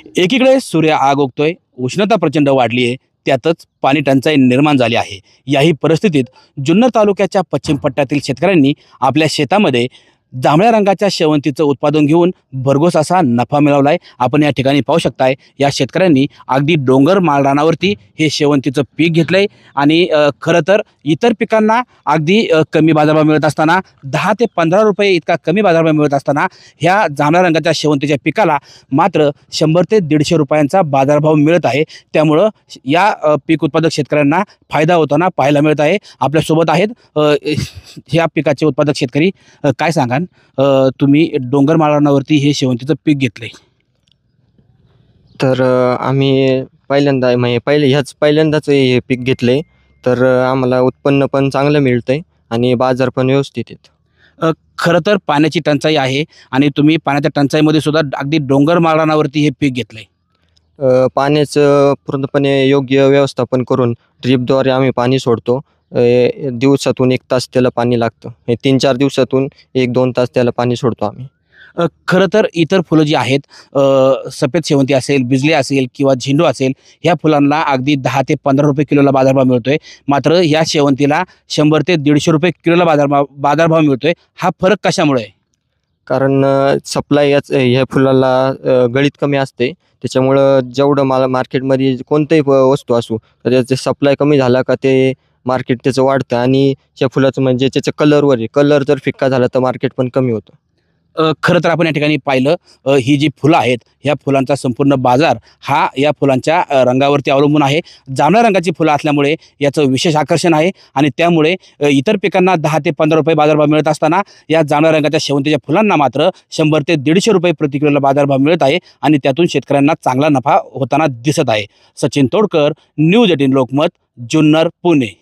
एकीकडे सूर्य आग ओकतोय, उष्णता प्रचंड वाढली आहे, त्यातच पाणी टंचाई निर्माण झाली आहे. याही परिस्थितीत जुन्नर तालुक्याच्या पश्चिम पट्ट्यातील शेतकऱ्यांनी आपल्या शेतामध्ये जांभळ्या रंगाच्या शेवंतीचं उत्पादन घेऊन भरघोस असा नफा मिळवलाय. आपण या ठिकाणी पाहू शकताय, या शेतकऱ्यांनी अगदी डोंगर माळरानावरती हे शेवंतीचं पीक घेतलंय आणि खरं तर इतर पिकांना अगदी कमी बाजारभाव मिळत असताना 10 ते 15 रुपये इतका कमी बाजारभाव मिळत असताना ह्या जांभळ्या रंगाच्या शेवंतीच्या पिकाला मात्र 100 ते 150 रुपयांचा बाजारभाव मिळत आहे. त्यामुळं या पीक उत्पादक शेतकऱ्यांना फायदा होताना पाहायला मिळत आहे. आपल्यासोबत आहेत ह्या पिकाचे उत्पादक शेतकरी. काय सांगाल, तुम्ही डोंगर माळरानावरती हे शेवंतीचं पीक घेतलंय? तर आम्ही पहिल्यांदा म्हणजे पहिल्यांदाच हे पीक घेतले. तर आम्हाला उत्पन्न पण चांगलं मिळतंय आणि बाजार पण व्यवस्थित आहेत. खरं तर पाण्याची टंचाई आहे आणि तुम्ही पाण्याच्या टंचाईमध्ये सुद्धा अगदी डोंगर माळरानावरती हे पीक घेतलंय. पाण्याचं पूर्णपणे योग्य व्यवस्थापन करून ड्रिपद्वारे आम्ही पाणी सोडतो. दिवसातून 1 तास त्याला पाणी लागतं. हे 3-4 दिवसातून 1-2 तास त्याला पाणी सोडतो आम्ही. खरं तर इतर फुलं जी आहेत, सफेद शेवंती असेल, बिजली असेल किंवा झेंडू असेल, ह्या फुलांना अगदी 10 ते 15 रुपये किलोला बाजारभाव मिळतोय. मात्र या शेवंतीला 100 ते 150 रुपये किलोला बाजारभाव मिळतोय. हा फरक कशामुळे आहे? कारण सप्लाय ह्या फुलाला गळीत कमी असते. त्याच्यामुळं जेवढं मला मार्केटमध्ये कोणतीही वस्तू असू तर त्याचे सप्लाय कमी झाला का ते मार्केट त्याचं वाढतं आणि त्या फुलाचं म्हणजे त्याच्या कलरवर आहे. कलर जर फिक्का झाला तर मार्केट पण कमी होतं. खरं तर आपण या ठिकाणी पाहिलं, ही जी फुलं आहेत, ह्या फुलांचा संपूर्ण बाजार हा या फुलांच्या रंगावरती अवलंबून आहे. जांभळ्या रंगाची फुलं असल्यामुळे याचं विशेष आकर्षण आहे आणि त्यामुळे इतर पिकांना 10 ते 15 रुपये बाजारभाव मिळत असताना या जांभळ्या रंगाच्या शेवंतीच्या फुलांना मात्र 100 ते 150 रुपये प्रति किलोला बाजारभाव मिळत आहे आणि त्यातून शेतकऱ्यांना चांगला नफा होताना दिसत आहे. सचिन तोडकर, न्यूज 18 लोकमत, जुन्नर, पुणे.